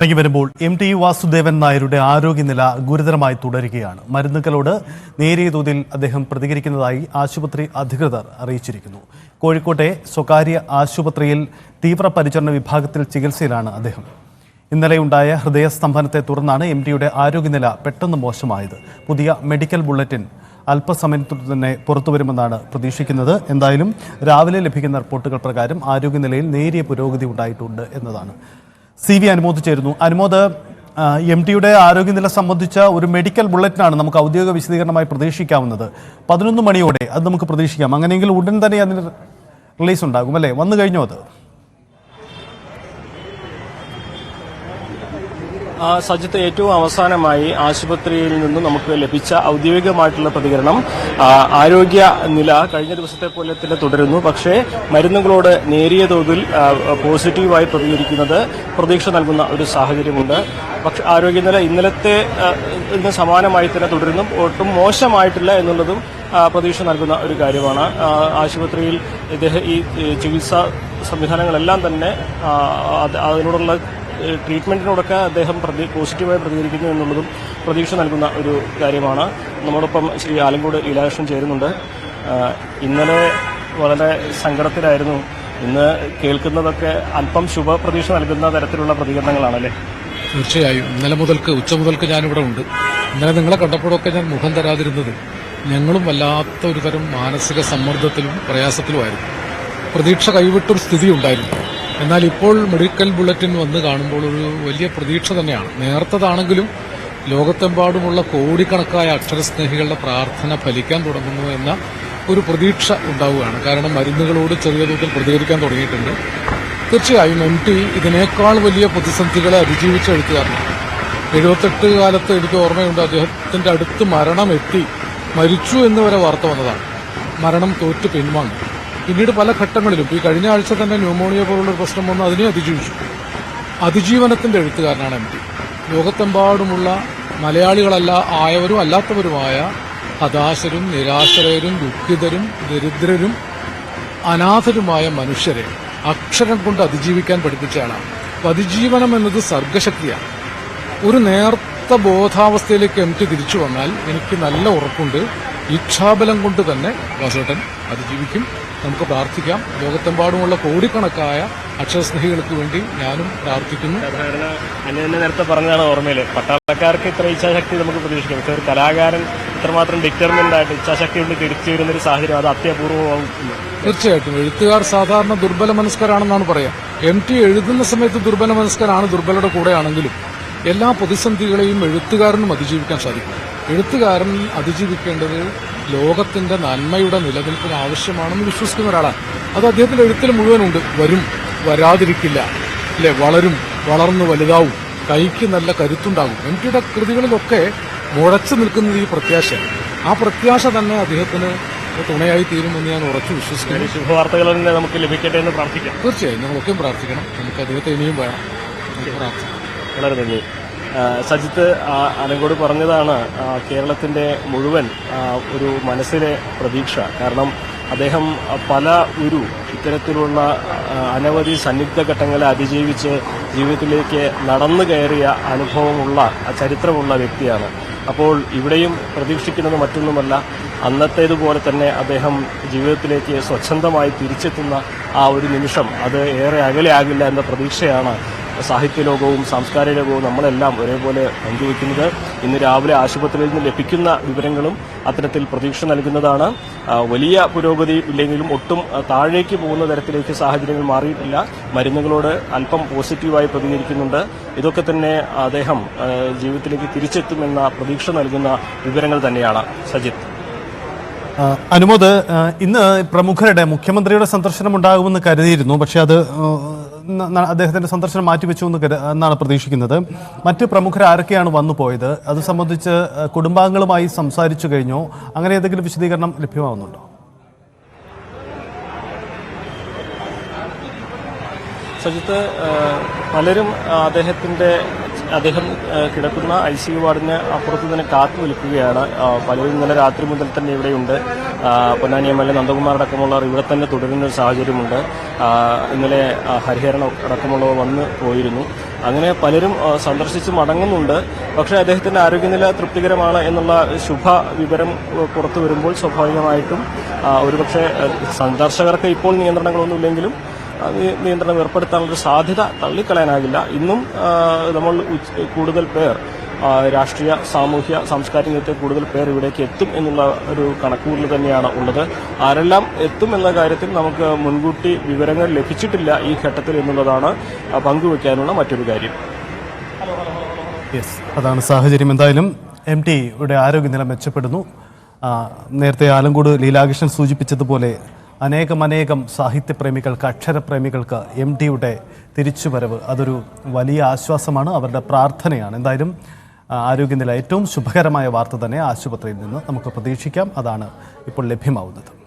ഇറങ്ങി വരുമ്പോൾ MT വാസുദേവൻ നായരുടെ ആരോഗ്യനില ഗുരുതരമായി തുടരുകയാണ്. മരുന്നുകളോട് നേരിയ തോതിൽ അദ്ദേഹം പ്രതികരിക്കുന്നതായി ആശുപത്രി അധികൃതർ അറിയിച്ചിരിക്കുന്നു. കോഴിക്കോട്ടെ സ്വകാര്യ ആശുപത്രിയിൽ തീവ്രപരിചരണ വിഭാഗത്തിൽ ചികിത്സയിലാണ് അദ്ദേഹം. ഇന്നലെയുണ്ടായ ഹൃദയസ്തംഭനത്തെ തുടർന്നാണ് MTയുടെ ആരോഗ്യനില പെട്ടെന്ന് മോശമായത്. പുതിയ മെഡിക്കൽ ബുള്ളറ്റിൻ അല്പസമയത്തു തന്നെ പുറത്തുവരുമെന്നാണ് പ്രതീക്ഷിക്കുന്നത്. എന്തായാലും രാവിലെ ലഭിക്കുന്ന റിപ്പോർട്ടുകൾ പ്രകാരം ആരോഗ്യനിലയിൽ നേരിയ പുരോഗതി ഉണ്ടായിട്ടുണ്ട് എന്നതാണ്. CV അനുമോദ് ചേരുന്നു. അനുമോദ്, MTയുടെ ആരോഗ്യനില സംബന്ധിച്ച ഒരു മെഡിക്കൽ ബുള്ളറ്റിനാണ് നമുക്ക് ഔദ്യോഗിക വിശദീകരണമായി പ്രതീക്ഷിക്കാവുന്നത്. 11 മണിയോടെ അത് നമുക്ക് പ്രതീക്ഷിക്കാം. അങ്ങനെയെങ്കിൽ ഉടൻ തന്നെ അതിന് റിലീസ് ഉണ്ടാകും അല്ലേ? വന്നു കഴിഞ്ഞോ അത്? സജിത്ത്, ഏറ്റവും അവസാനമായി ആശുപത്രിയിൽ നിന്ന് നമുക്ക് ലഭിച്ച ഔദ്യോഗികമായിട്ടുള്ള പ്രതികരണം ആരോഗ്യ നില കഴിഞ്ഞ ദിവസത്തെ പോലെ തന്നെ തുടരുന്നു. പക്ഷേ മരുന്നുകളോട് നേരിയ തോതിൽ പോസിറ്റീവായി പ്രതികരിക്കുന്നത് പ്രതീക്ഷ നൽകുന്ന ഒരു സാഹചര്യമുണ്ട്. പക്ഷേ ആരോഗ്യനില ഇന്നലത്തെ ഇതിന് സമാനമായി തന്നെ തുടരുന്നു. ഒട്ടും മോശമായിട്ടില്ല എന്നുള്ളതും പ്രതീക്ഷ നൽകുന്ന ഒരു കാര്യമാണ്. ആശുപത്രിയിൽ ഈ ചികിത്സാ സംവിധാനങ്ങളെല്ലാം തന്നെ അതിനോടുള്ള ട്രീറ്റ്മെന്റിനോടൊക്കെ അദ്ദേഹം പോസിറ്റീവായി പ്രതികരിക്കുന്നു എന്നുള്ളതും പ്രതീക്ഷ നൽകുന്ന ഒരു കാര്യമാണ്. നമ്മോടൊപ്പം ശ്രീ ആലങ്കോട് ലീലാകൃഷ്ണൻ ചേരുന്നുണ്ട്. ഇന്നലെ വളരെ സങ്കടത്തിലായിരുന്നു. ഇന്ന് കേൾക്കുന്നതൊക്കെ അല്പം ശുഭപ്രതീക്ഷ നൽകുന്ന തരത്തിലുള്ള പ്രതികരണങ്ങളാണല്ലേ? തീർച്ചയായും. ഇന്നലെ മുതൽക്ക് ഉച്ച മുതൽക്ക് ഞാനിവിടെ ഉണ്ട്. ഇന്നലെ നിങ്ങളെ കണ്ടപ്പോഴൊക്കെ ഞാൻ മുഖം തരാതിരുന്നത് ഞങ്ങളും വല്ലാത്ത ഒരു തരം മാനസിക സമ്മർദ്ദത്തിലും പ്രയാസത്തിലുമായിരുന്നു. പ്രതീക്ഷ കൈവിട്ടൊരു സ്ഥിതി ഉണ്ടായിരുന്നു. എന്നാൽ ഇപ്പോൾ മെഡിക്കൽ ബുള്ളറ്റിൻ വന്ന് കാണുമ്പോൾ ഒരു വലിയ പ്രതീക്ഷ തന്നെയാണ്. നേരത്തതാണെങ്കിലും ലോകത്തെമ്പാടുമുള്ള കോടിക്കണക്കായ അക്ഷരസ്നേഹികളുടെ പ്രാർത്ഥന ഫലിക്കാൻ തുടങ്ങുന്നു എന്ന ഒരു പ്രതീക്ഷ ഉണ്ടാവുകയാണ്. കാരണം മരുന്നുകളോട് ചെറിയ തോതിൽ പ്രതികരിക്കാൻ തുടങ്ങിയിട്ടുണ്ട്. തീർച്ചയായും MT ഇതിനേക്കാൾ വലിയ പ്രതിസന്ധികളെ അതിജീവിച്ച എഴുത്തുകാരനാണ്. 78 കാലത്ത് എനിക്ക് ഓർമ്മയുണ്ട്, അദ്ദേഹത്തിന്റെ അടുത്ത് മരണമെത്തി, മരിച്ചു എന്ന് വരെ വാർത്ത വന്നതാണ്. മരണം തോറ്റ് പിൻവാങ്ങി. പിന്നീട് പല ഘട്ടങ്ങളിലും ഈ കഴിഞ്ഞ ആഴ്ച തന്നെ ന്യൂമോണിയ പോലുള്ള പ്രശ്നം വന്ന് അതിനെ അതിജീവിച്ചു. അതിജീവനത്തിന്റെ എഴുത്തുകാരനാണ് MT. ലോകത്തെമ്പാടുമുള്ള മലയാളികളല്ല ആയവരും അല്ലാത്തവരുമായ ഹതാശരും നിരാശരരും ദുഃഖിതരും ദരിദ്രരും അനാഥരുമായ മനുഷ്യരെ അക്ഷരം കൊണ്ട് അതിജീവിക്കാൻ പഠിപ്പിച്ച ആളാണ്. അതിജീവനം എന്നത് സർഗശക്തിയാണ്. ഒരു നേർത്ത ബോധാവസ്ഥയിലേക്ക് MT തിരിച്ചു വന്നാൽ എനിക്ക് നല്ല ഉറപ്പുണ്ട്, ഇച്ഛാബലം കൊണ്ട് തന്നെ വാസുവേട്ടൻ അതിജീവിക്കും. നമുക്ക് പ്രാർത്ഥിക്കാം. ലോകത്തെമ്പാടുമുള്ള കോടിക്കണക്കായ അക്ഷരസ്നേഹികൾക്ക് വേണ്ടി ഞാനും പ്രാർത്ഥിക്കുന്നു. തന്നെ നേരത്തെ പറഞ്ഞതാണ് ഓർമ്മയില്, പട്ടാളക്കാർക്ക് ഇത്ര ഇച്ഛാശക്തി നമുക്ക് പ്രതീക്ഷിക്കാം. പക്ഷെ ഒരു കലാകാരൻ ഇത്രമാത്രം ഡിറ്റർമിൻഡ് ആയിട്ട് ഇച്ഛാശക്തി കൊണ്ട് തിരിച്ചു വരുന്നൊരു സാഹചര്യം അത് അത്യപൂർവമാവും. തീർച്ചയായിട്ടും എഴുത്തുകാർ സാധാരണ ദുർബല മനസ്കരാണെന്നാണ് പറയാം. MT എഴുതുന്ന സമയത്ത് ദുർബല മനസ്കരാണ്, ദുർബലയുടെ കൂടെയാണെങ്കിലും എല്ലാ പ്രതിസന്ധികളെയും എഴുത്തുകാരനും അതിജീവിക്കാൻ സാധിക്കും. എഴുത്തുകാരൻ അതിജീവിക്കേണ്ടത് ലോകത്തിന്റെ നന്മയുടെ നിലനിൽപ്പിന് ആവശ്യമാണെന്ന് വിശ്വസിക്കുന്ന ഒരാളാണ്. അത് അദ്ദേഹത്തിന്റെ എഴുത്തിൽ മുഴുവനുണ്ട്. വരും, വരാതിരിക്കില്ല, അല്ലെ, വളരും, വളർന്നു വലുതാവും, കൈക്ക് നല്ല കരുത്തുണ്ടാകും. MTയുടെ കൃതികളിലൊക്കെ മുഴച്ചു നിൽക്കുന്നത് ഈ പ്രത്യാശയാണ്. ആ പ്രത്യാശ തന്നെ അദ്ദേഹത്തിന് തുണയായി തീരുമെന്ന് ഞാൻ ഉറച്ചു വിശ്വസിക്കുന്നു. ശുഭവാർത്തകൾ തന്നെ നമുക്ക് ലഭിക്കട്ടെ എന്ന് പ്രാർത്ഥിക്കാം. തീർച്ചയായും നമ്മളൊക്കെയും പ്രാർത്ഥിക്കണം. നമുക്ക് അദ്ദേഹത്തെ ഇനിയും വേണം. പ്രാർത്ഥിക്കാം. വളരെ നന്ദി. സജിത്ത്, ആലങ്കോട് പറഞ്ഞതാണ് കേരളത്തിന്റെ മുഴുവൻ ഒരു മനസ്സിലെ പ്രതീക്ഷ. കാരണം അദ്ദേഹം ഇത്തരത്തിലുള്ള അനവധി സന്നിഗ്ധ ഘട്ടങ്ങളെ അതിജീവിച്ച് ജീവിതത്തിലേക്ക് നടന്നു കയറിയ അനുഭവമുള്ള ചരിത്രമുള്ള വ്യക്തിയാണ്. അപ്പോൾ ഇവിടെയും പ്രതീക്ഷിക്കുന്നത് മറ്റൊന്നുമല്ല, അന്നത്തേതുപോലെ തന്നെ അദ്ദേഹം ജീവിതത്തിലേക്ക് സ്വച്ഛന്തമായി തിരിച്ചെത്തുന്ന ആ ഒരു നിമിഷം അത് ഏറെ അകലെ ആകില്ല എന്ന പ്രതീക്ഷയാണ് സാഹിത്യലോകവും സാംസ്കാരിക ലോകവും നമ്മളെല്ലാം ഒരേപോലെ പങ്കുവയ്ക്കുന്നത്. ഇന്ന് രാവിലെ ആശുപത്രിയിൽ നിന്ന് ലഭിക്കുന്ന വിവരങ്ങളും അത്തരത്തിൽ പ്രതീക്ഷ നൽകുന്നതാണ്. വലിയ പുരോഗതി ഇല്ലെങ്കിലും ഒട്ടും താഴേക്ക് പോകുന്ന തരത്തിലേക്ക് സാഹചര്യങ്ങൾ മാറിയിട്ടില്ല. മരുന്നുകളോട് അല്പം പോസിറ്റീവായി പ്രതികരിക്കുന്നുണ്ട്. ഇതൊക്കെ തന്നെ അദ്ദേഹം ജീവിതത്തിലേക്ക് തിരിച്ചെത്തുമെന്ന പ്രതീക്ഷ നൽകുന്ന വിവരങ്ങൾ തന്നെയാണ്. സജിത്ത്. അനുമോദ്, ഇന്ന് പ്രമുഖരുടെ മുഖ്യമന്ത്രിയുടെ സന്ദർശനം ഉണ്ടാകുമെന്ന് കരുതിയിരുന്നു. പക്ഷേ അത് അദ്ദേഹത്തിന്റെ സന്ദർശനം മാറ്റിവെച്ചു എന്നാണ് പ്രതീക്ഷിക്കുന്നത്. മറ്റ് പ്രമുഖർ ആരൊക്കെയാണ് വന്നു പോയത്? അത് സംബന്ധിച്ച് കുടുംബാംഗങ്ങളുമായി സംസാരിച്ചു കഴിഞ്ഞോ? അങ്ങനെ ഏതെങ്കിലും വിശദീകരണം ലഭ്യമാവുന്നുണ്ടോ? സജിത്ത്, പലരും അദ്ദേഹത്തിന്റെ അദ്ദേഹം കിടക്കുന്ന ICU വാർഡിന് അപ്പുറത്ത് തന്നെ കാത്തു നിൽക്കുകയാണ്. പലരും ഇന്നലെ രാത്രി മുതൽ തന്നെ ഇവിടെയുണ്ട്. പൊന്നാനി MLA നന്ദകുമാർ അടക്കമുള്ളവർ ഇവിടെ തന്നെ തുടരുന്ന ഒരു സാഹചര്യമുണ്ട്. ഇന്നലെ ഹരിഹരൻ അടക്കമുള്ളവർ വന്ന് പോയിരുന്നു. അങ്ങനെ പലരും സന്ദർശിച്ച് മടങ്ങുന്നുണ്ട്. പക്ഷേ അദ്ദേഹത്തിന്റെ ആരോഗ്യനില തൃപ്തികരമാണ് എന്നുള്ള ശുഭ വിവരം പുറത്തു വരുമ്പോൾ സ്വാഭാവികമായിട്ടും ഒരുപക്ഷെ സന്ദർശകർക്ക് ഇപ്പോൾ നിയന്ത്രണങ്ങളൊന്നുമില്ലെങ്കിലും നിയന്ത്രണം ഏർപ്പെടുത്താനുള്ള സാധ്യത തള്ളിക്കളയാനാകില്ല. ഇന്നും നമ്മൾ കൂടുതൽ പേർ രാഷ്ട്രീയ, സാമൂഹ്യ, സാംസ്കാരിക രംഗത്തെ കൂടുതൽ പേർ ഇവിടേക്ക് എത്തും എന്നുള്ള ഒരു കണക്കുകൂടൽ തന്നെയാണ് ഉള്ളത്. ആരെല്ലാം എത്തും എന്ന കാര്യത്തിൽ നമുക്ക് മുൻകൂട്ടി വിവരങ്ങൾ ലഭിച്ചിട്ടില്ല ഈ ഘട്ടത്തിൽ എന്നുള്ളതാണ് പങ്കുവയ്ക്കാനുള്ള മറ്റൊരു കാര്യം. അതാണ് സാഹചര്യം. എന്തായാലും MTയുടെ ആരോഗ്യനില മെച്ചപ്പെടുന്നു. നേരത്തെ ആലങ്കോട് ലീലാകൃഷ്ണൻ സൂചിപ്പിച്ചതുപോലെ അനേകം സാഹിത്യപ്രേമികൾക്ക്, അക്ഷരപ്രേമികൾക്ക് MTയുടെ തിരിച്ചുവരവ് അതൊരു വലിയ ആശ്വാസമാണ്, അവരുടെ പ്രാർത്ഥനയാണ്. എന്തായാലും ആരോഗ്യനില ഏറ്റവും ശുഭകരമായ വാർത്ത തന്നെ ആശുപത്രിയിൽ നിന്ന് നമുക്ക് പ്രതീക്ഷിക്കാം. അതാണ് ഇപ്പോൾ ലഭ്യമാവുന്നത്.